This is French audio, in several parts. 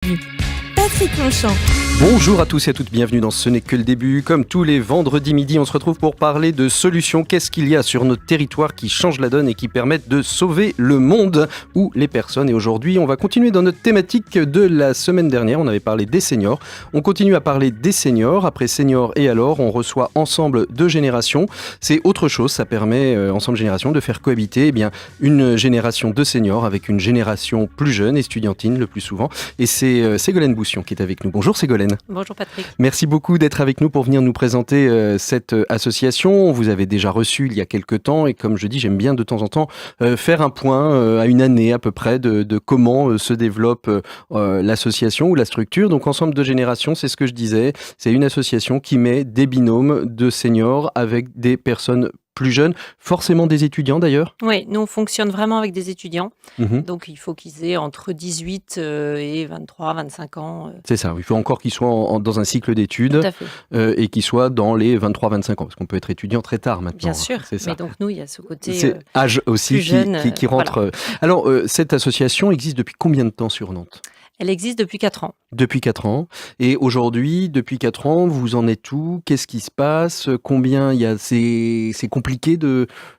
bienvenue. Patrick Longchamp. Bonjour à tous et à toutes, bienvenue dans Ce n'est que le début. Comme tous les vendredis midi, on se retrouve pour parler de solutions. Qu'est-ce qu'il y a sur notre territoire qui change la donne et qui permettent de sauver le monde ou les personnes. Et aujourd'hui, on va continuer dans notre thématique de la semaine dernière. On avait parlé des seniors. On continue à parler des seniors. Après seniors et alors, on reçoit Ensemble de générations. C'est autre chose, ça permet Ensemble Générations de faire cohabiter une génération de seniors avec une génération plus jeune, estudiantine le plus souvent. Et c'est Ségolène Boussion qui est avec nous. Bonjour Ségolène. Bonjour Patrick. Merci beaucoup d'être avec nous pour venir nous présenter cette association. On vous avait déjà reçu il y a quelques temps et comme je dis, j'aime bien de temps en temps faire un point à une année à peu près de comment se développe l'association ou la structure. Donc Ensemble de générations, c'est ce que je disais, c'est une association qui met des binômes de seniors avec des personnes plus jeunes, forcément des étudiants d'ailleurs. Oui, nous on fonctionne vraiment avec des étudiants. Mmh. Donc il faut qu'ils aient entre 18 et 23, 25 ans. C'est ça, il faut encore qu'ils soient dans un cycle d'études Tout à fait. et qu'ils soient dans les 23-25 ans, parce qu'on peut être étudiant très tard maintenant. Bien sûr, c'est ça. mais donc nous il y a ce côté C'est âge aussi plus jeune, qui rentre. voilà. Alors, cette association existe depuis combien de temps sur Nantes ? Elle existe depuis 4 ans. Depuis 4 ans. Et aujourd'hui, depuis 4 ans, vous en êtes où ? Qu'est-ce qui se passe ? Combien il y a ? C'est compliqué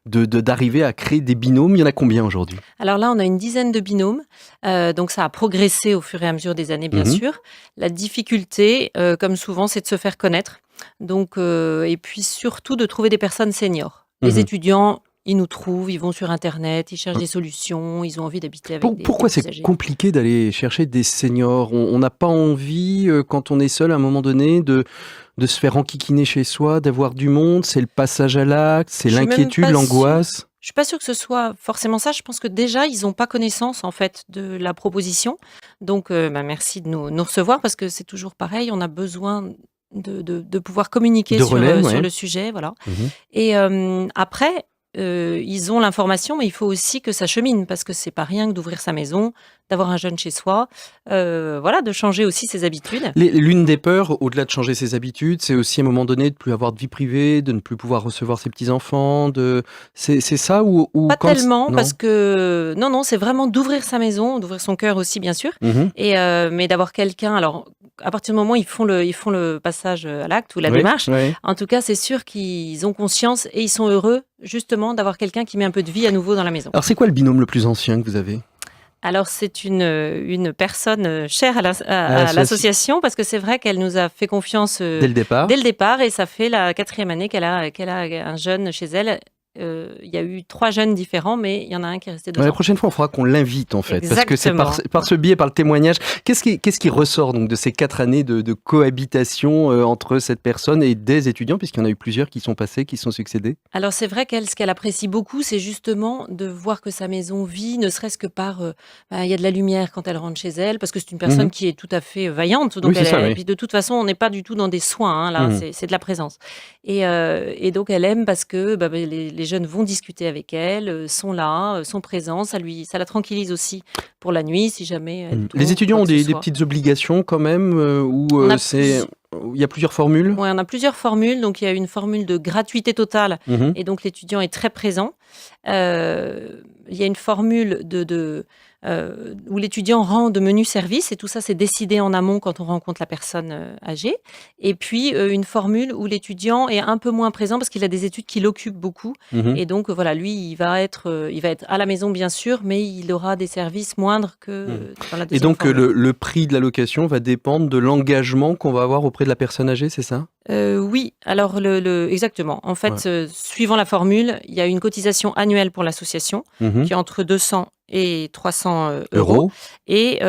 d'arriver à créer des binômes. Il y en a combien aujourd'hui ? Alors là on a une dizaine de binômes, donc ça a progressé au fur et à mesure des années bien sûr. La difficulté, comme souvent, c'est de se faire connaître. Donc, et puis surtout de trouver des personnes seniors. Les étudiants, ils nous trouvent, ils vont sur Internet, ils cherchent des solutions, ils ont envie d'habiter avec Pourquoi des c'est âgés. compliqué d'aller chercher des seniors ? On n'a pas envie, quand on est seul à un moment donné, de se faire enquiquiner chez soi, d'avoir du monde. C'est le passage à l'acte, c'est Je suis même l'inquiétude, pas l'angoisse. Je suis pas sûre que ce soit forcément ça. Je pense que déjà, ils n'ont pas connaissance en fait de la proposition. Donc, merci de nous recevoir parce que c'est toujours pareil. On a besoin de pouvoir communiquer De sur, relais, sur ouais. le sujet. Voilà. Mhm. Et après, ils ont l'information, mais il faut aussi que ça chemine parce que c'est pas rien que d'ouvrir sa maison, d'avoir un jeune chez soi, voilà, de changer aussi ses habitudes. L'une des peurs, au-delà de changer ses habitudes, c'est aussi à un moment donné de plus avoir de vie privée, de ne plus pouvoir recevoir ses petits-enfants. C'est ça ou Pas quand... tellement, Non. parce que non, c'est vraiment d'ouvrir sa maison, d'ouvrir son cœur aussi, bien sûr, Mhm. et mais d'avoir quelqu'un. Alors, à partir du moment où ils font le passage à l'acte ou la Oui, démarche, oui. en tout cas, c'est sûr qu'ils ont conscience et ils sont heureux justement d'avoir quelqu'un qui met un peu de vie à nouveau dans la maison. Alors c'est quoi le binôme le plus ancien que vous avez ? Alors, c'est une personne chère à l'associ- l'association parce que c'est vrai qu'elle nous a fait confiance Dès le départ. dès le départ et ça fait la 4e année qu'elle a un jeune chez elle. Il y a eu 3 jeunes différents, mais il y en a un qui est resté 2 La ans. prochaine fois, il faudra qu'on l'invite en fait, parce que c'est Exactement. par ce biais, par le témoignage. Qu'est-ce qui ressort donc de ces 4 années de cohabitation entre cette personne et des étudiants, puisqu'il y en a eu plusieurs qui sont passés, qui se sont succédés ? Alors c'est vrai qu'elle, ce qu'elle apprécie beaucoup, c'est justement de voir que sa maison vit, ne serait-ce que par, il y a de la lumière quand elle rentre chez elle, parce que c'est une personne qui est tout à fait vaillante. Donc Oui, c'est ça, oui. et puis de toute façon, on n'est pas du tout dans des soins, hein, là, c'est de la présence. Et donc elle aime parce que les jeunes vont discuter avec elle, sont là, sont présents, ça la tranquillise aussi pour la nuit, si jamais elle tourne, Les étudiants quoi ont que ce des soit. petites obligations quand même, ou On a il y a plusieurs formules ? Ouais, on a plusieurs formules. Donc, il y a une formule de gratuité totale Mhm. et donc l'étudiant est très présent. Il y a une formule où l'étudiant rend de menus services et tout ça, c'est décidé en amont quand on rencontre la personne âgée. Et puis, une formule où l'étudiant est un peu moins présent parce qu'il a des études qui l'occupent beaucoup. Mhm. Et donc, voilà, lui, il va être à la maison, bien sûr, mais il aura des services moindres que dans la Et deuxième donc formule. le prix de la location va dépendre de l'engagement qu'on va avoir auprès de la personne âgée, c'est ça ? Oui, alors exactement. En fait, suivant la formule, il y a une cotisation annuelle pour l'association Mhm. qui est entre 200 et 300 euros. Et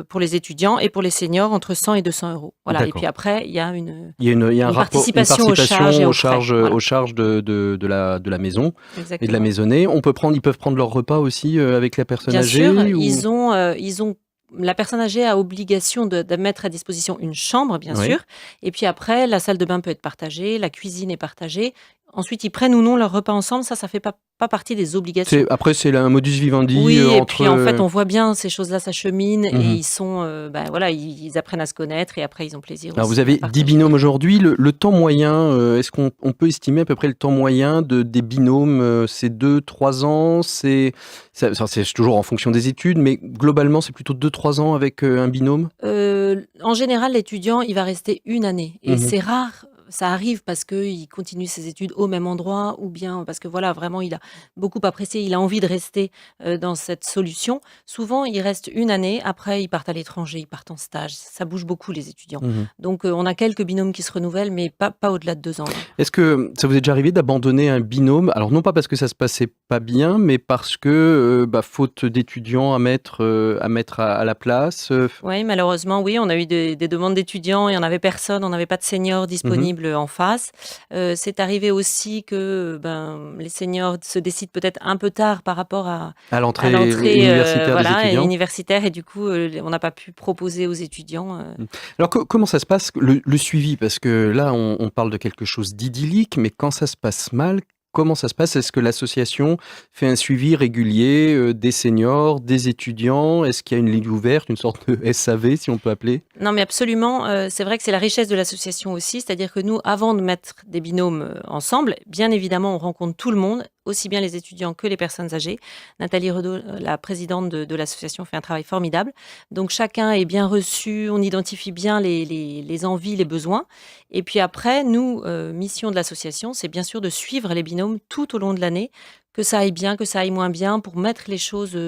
pour les étudiants et pour les seniors, entre 100 et 200 euros. Voilà. Et D'accord. puis après, il y a Il y a un rapport, participation une aux charges et aux frais, voilà. aux charges de la maison et de la Exactement. maisonnée. Ils peuvent prendre leur repas aussi avec la personne Bien âgée sûr, ou... ils ont la personne âgée a obligation de mettre à disposition une chambre, bien Oui. sûr. Et puis après, la salle de bain peut être partagée, la cuisine est partagée. Ensuite, ils prennent ou non leur repas ensemble. Ça fait pas partie des obligations. Après, c'est là un modus vivendi. Oui, et entre... puis en fait, on voit bien ces choses-là s'acheminent et Mhm. ils sont, ils apprennent à se connaître et après ils ont plaisir Alors, aussi vous avez à 10 partager. binômes aujourd'hui. Le temps moyen, est-ce qu'on peut estimer à peu près le temps moyen des binômes? C'est 2-3 ans? C'est toujours en fonction des études, mais globalement, c'est plutôt 2-3 ans avec un binôme? En général, l'étudiant, il va rester une année et Mhm. c'est rare. Ça arrive parce qu'il continue ses études au même endroit ou bien parce que voilà, vraiment, il a beaucoup apprécié, il a envie de rester dans cette solution. Souvent, ils restent une année, après, ils partent à l'étranger, ils partent en stage. Ça bouge beaucoup, les étudiants. Mhm. Donc, on a quelques binômes qui se renouvellent, mais pas au-delà de 2 ans, non. Est-ce que ça vous est déjà arrivé d'abandonner un binôme? Alors non pas parce que ça se passait pas bien, mais parce que faute d'étudiants à mettre à la place. Oui, malheureusement, oui, on a eu des demandes d'étudiants et on n'avait personne, on n'avait pas de seniors disponibles en face. C'est arrivé aussi que les seniors se décident peut-être un peu tard par rapport à À l'entrée universitaire des étudiants. universitaire et du coup, on n'a pas pu proposer aux étudiants. Alors comment ça se passe le suivi? Parce que là, on parle de quelque chose d'idyllique, mais quand ça se passe mal, comment ça se passe? Est-ce que l'association fait un suivi régulier des seniors, des étudiants? Est-ce qu'il y a une ligne ouverte, une sorte de SAV, si on peut appeler? Non, mais absolument. C'est vrai que c'est la richesse de l'association aussi. C'est-à-dire que nous, avant de mettre des binômes ensemble, bien évidemment, on rencontre tout le monde, aussi bien les étudiants que les personnes âgées. Nathalie Redaud, la présidente de l'association, fait un travail formidable. Donc, chacun est bien reçu. On identifie bien les envies, les besoins. Et puis après, nous, mission de l'association, c'est bien sûr de suivre les binômes tout au long de l'année, que ça aille bien, que ça aille moins bien, pour mettre les choses,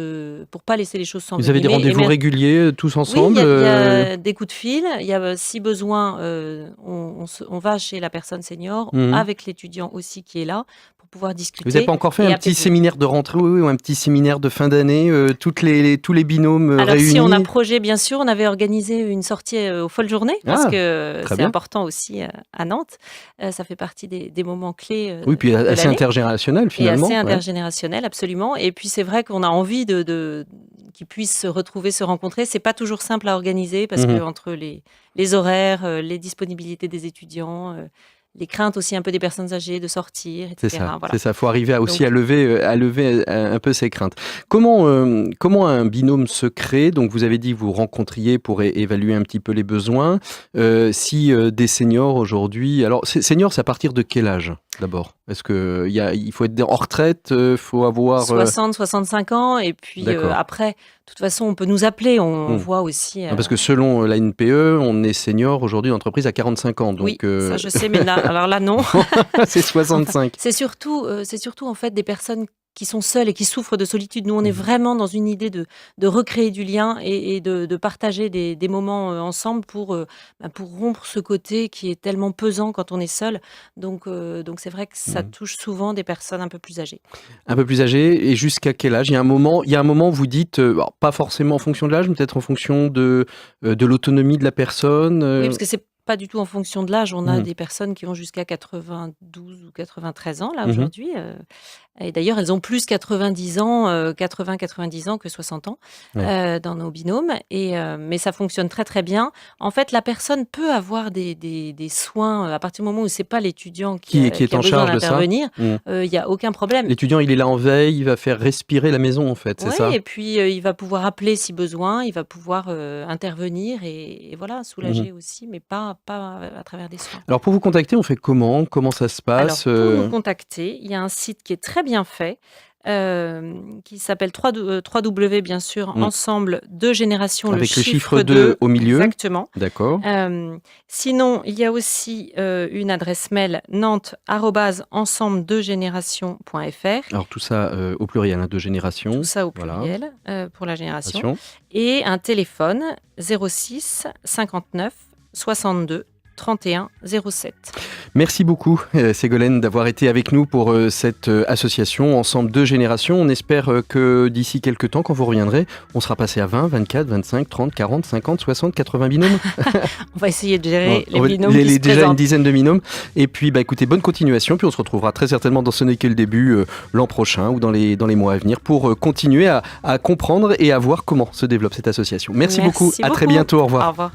pour pas laisser les choses Vous avez des s'envenimer. rendez-vous réguliers tous Oui, ensemble? il y a des coups de fil. Il y a, si besoin, on va chez la personne senior, Mhm. avec l'étudiant aussi qui est là, pour pouvoir Vous n'avez discuter pas encore fait et un petit apaiser. séminaire de rentrée, oui, ou un petit séminaire de fin d'année, tous les binômes Alors réunis? si on a projet, bien sûr, on avait organisé une sortie aux Folles Journées, parce Ah, que très c'est bien. important aussi à Nantes. Ça fait partie des moments clés Oui, puis de assez l'année. intergénérationnel Et finalement. assez Ouais. intergénérationnel, absolument. Et puis c'est vrai qu'on a envie qu'ils puissent se retrouver, se rencontrer. C'est pas toujours simple à organiser parce Mhm. que entre les horaires, les disponibilités des étudiants, les craintes aussi un peu des personnes âgées de sortir, C'est etc. ça, Voilà. c'est ça. Faut arriver aussi Donc, à lever un peu ses craintes. Comment un binôme se crée? Donc, vous avez dit que vous rencontriez pour évaluer un petit peu les besoins. Si des seniors aujourd'hui, alors seniors, c'est à partir de quel âge d'abord? Est-ce que il faut être en retraite, faut avoir 60, 65 ans. Et puis D'accord. après, de toute façon, on peut nous appeler. On Hmm. voit aussi. Non, parce que selon la NPE, on est senior aujourd'hui d'entreprise à 45 ans. Oui, Donc, ça je sais, mais là, alors là, non. c'est Enfin, 65. c'est surtout en fait des personnes qui sont seules et qui souffrent de solitude. Nous, on est Mhm. vraiment dans une idée de recréer du lien et de partager des moments ensemble pour rompre ce côté qui est tellement pesant quand on est seul. Donc c'est vrai que ça Mhm. touche souvent des personnes un peu plus âgées. Un peu plus âgé, et jusqu'à quel âge? Il y a un moment où vous dites, alors, pas forcément en fonction de l'âge, mais peut-être en fonction de l'autonomie de la personne. Oui, parce que c'est pas du tout en fonction de l'âge. On a Mhm. des personnes qui ont jusqu'à 92 ou 93 ans, là, Mhm. aujourd'hui. Et d'ailleurs, elles ont plus 90 ans, 80-90 ans que 60 ans Ouais. dans nos binômes. Mais ça fonctionne très, très bien. En fait, la personne peut avoir des soins à partir du moment où c'est pas l'étudiant Qui est qui a en besoin charge de ça? d'intervenir. Mhm. Il y a aucun problème. L'étudiant, il est là en veille, il va faire respirer la maison en fait, c'est Ouais, ça? et puis il va pouvoir appeler si besoin, il va pouvoir intervenir et voilà, soulager Mhm. aussi, mais pas à travers des soins. Alors pour vous contacter, on fait comment? Comment ça se Alors, passe? pour nous contacter, il y a un site qui est très bien fait, qui s'appelle www, bien sûr, Mm. ensemble 2 générations, Avec le chiffre 2 au milieu. exactement. D'accord. Sinon, il y a aussi une adresse mail nantes@ensemble2générations.fr. Alors tout ça au pluriel, hein, de génération. Tout ça au Voilà. pluriel pour la génération. Génération. Et un téléphone 06 59 62 31 07. Merci beaucoup Ségolène d'avoir été avec nous pour cette association Ensemble 2 générations. On espère que d'ici quelques temps, quand vous reviendrez, on sera passé à 20, 24, 25, 30, 40, 50, 60, 80 binômes. On va essayer de gérer Bon, les binômes qui se déjà une présentent. dizaine de binômes. Et puis écoutez, bonne continuation. Puis on se retrouvera très certainement dans Ce n'est que le début l'an prochain ou dans les mois à venir pour continuer à comprendre et à voir comment se développe cette association. Merci beaucoup. À très bientôt. Au revoir. Au revoir.